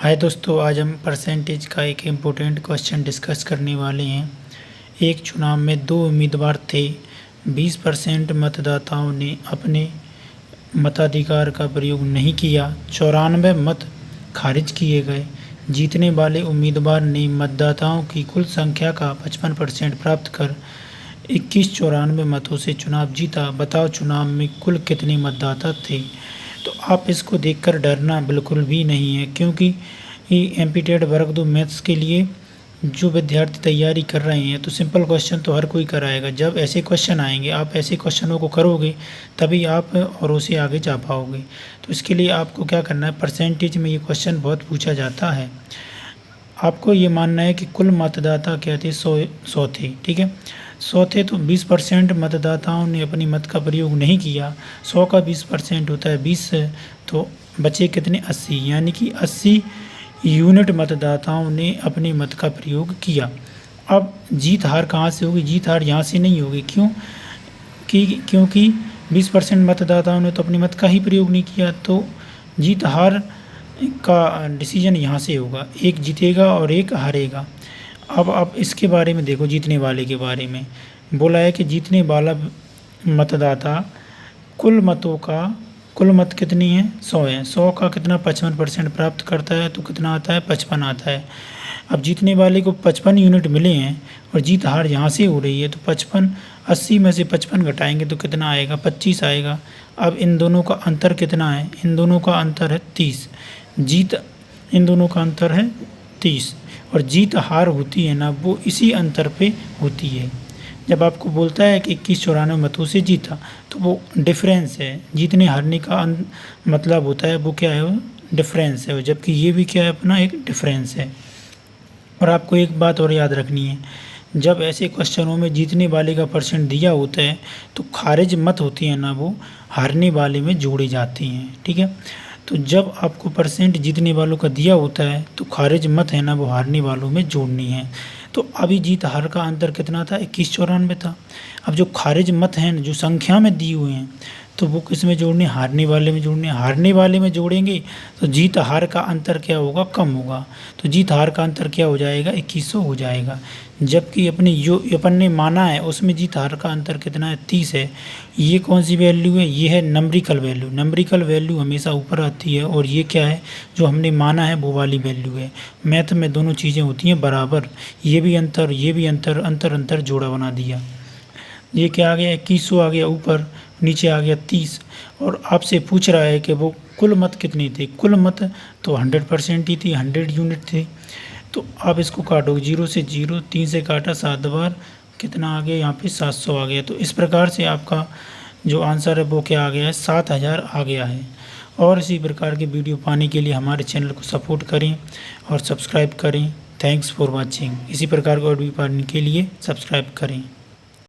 हाय दोस्तों, आज हम परसेंटेज का एक इम्पोर्टेंट क्वेश्चन डिस्कस करने वाले हैं। एक चुनाव में दो उम्मीदवार थे। 20% मतदाताओं ने अपने मताधिकार का प्रयोग नहीं किया। 94 मत खारिज किए गए। जीतने वाले उम्मीदवार ने मतदाताओं की कुल संख्या का 55% प्राप्त कर 2194 मतों से चुनाव जीता। बताओ चुनाव में कुल कितने मतदाता थे। तो आप इसको देखकर डरना बिल्कुल भी नहीं है, क्योंकि एमपीटेड वर्ग 2 मैथ्स के लिए जो विद्यार्थी तैयारी कर रहे हैं तो सिंपल क्वेश्चन तो हर कोई कराएगा। जब ऐसे क्वेश्चन आएंगे, आप ऐसे क्वेश्चनों को करोगे तभी आप और उसे आगे जा पाओगे। तो इसके लिए आपको क्या करना है, परसेंटेज में ये क्वेश्चन बहुत पूछा जाता है। आपको ये मानना है कि कुल मतदाता क्या थे, 100 थे। ठीक है, 100 थे तो 20% मतदाताओं ने अपनी मत का प्रयोग नहीं किया। 100 का 20% होता है 20, तो बचे कितने, 80। यानी कि 80 यूनिट मतदाताओं ने अपने मत का प्रयोग किया। अब जीत हार कहाँ से होगी? जीत हार यहाँ से नहीं होगी। क्योंकि 20% मतदाताओं ने तो अपने मत का ही प्रयोग नहीं किया, तो जीत हार का डिसीजन यहाँ से होगा। एक जीतेगा और एक हारेगा। अब आप इसके बारे में देखो, जीतने वाले के बारे में बोला है कि जीतने वाला मतदाता कुल मत कितनी है, 100 है। 100 का कितना 55% प्राप्त करता है, तो कितना आता है, 55 आता है। अब जीतने वाले को 55 यूनिट मिले हैं और जीत हार यहाँ से हो रही है, तो 55 80 में से 55 घटाएंगे तो कितना आएगा, 25 आएगा। अब इन दोनों का अंतर कितना है? इन दोनों का अंतर है 30। इन दोनों का अंतर है 30, और जीत हार होती है ना, वो इसी अंतर पे होती है। जब आपको बोलता है कि 2194 मतों से जीता, तो वो डिफरेंस है। जीतने हारने का मतलब होता है वो क्या है, वो डिफरेंस है। जबकि ये भी क्या है, अपना एक डिफरेंस है। और आपको एक बात और याद रखनी है, जब ऐसे क्वेश्चनों में जीतने वाले का परसेंट दिया होता है तो खारिज मत होती है ना, वो हारने वाले में जोड़ी जाती हैं। ठीक है, तो जब आपको परसेंट जीतने वालों का दिया होता है तो खारिज मत है ना, वो हारने वालों में जोड़नी है। तो अभी जीत हार का अंतर कितना था, 2194 था। अब जो खारिज मत हैं जो संख्या में दिए हुए हैं, तो वो किस में जोड़ने, हारने वाले में जोड़ने। हारने वाले में जोड़ेंगे तो जीत हार का अंतर क्या होगा, कम होगा। तो जीत हार का अंतर क्या हो जाएगा, 2100 हो जाएगा। जबकि अपन ने माना है उसमें जीत हार का अंतर कितना है, 30 है। ये कौन सी वैल्यू है, ये है नंबरिकल वैल्यू। नंबरिकल वैल्यू हमेशा ऊपर आती है, और ये क्या है, जो हमने माना है वो वाली वैल्यू है। मैथ में दोनों चीज़ें होती हैं बराबर। ये भी अंतर, ये भी अंतर, अंतर जोड़ा बना दिया। ये क्या आ गया, 2100 आ गया ऊपर, नीचे आ गया 30। और आपसे पूछ रहा है कि वो कुल मत कितनी थी। कुल मत तो 100% ही थी, 100 यूनिट थे। तो आप इसको काटो, 0 से 0, 3 से काटा 7 बार, कितना आ गया यहाँ पे, 700 आ गया। तो इस प्रकार से आपका जो आंसर है वो क्या आ गया है, 7000 आ gया है। और इसी प्रकार की वीडियो पाने के लिए हमारे चैनल को सपोर्ट करें और सब्सक्राइब करें। Thanks for watching. इसी प्रकार का वीडियो पाने के लिए सब्सक्राइब करें।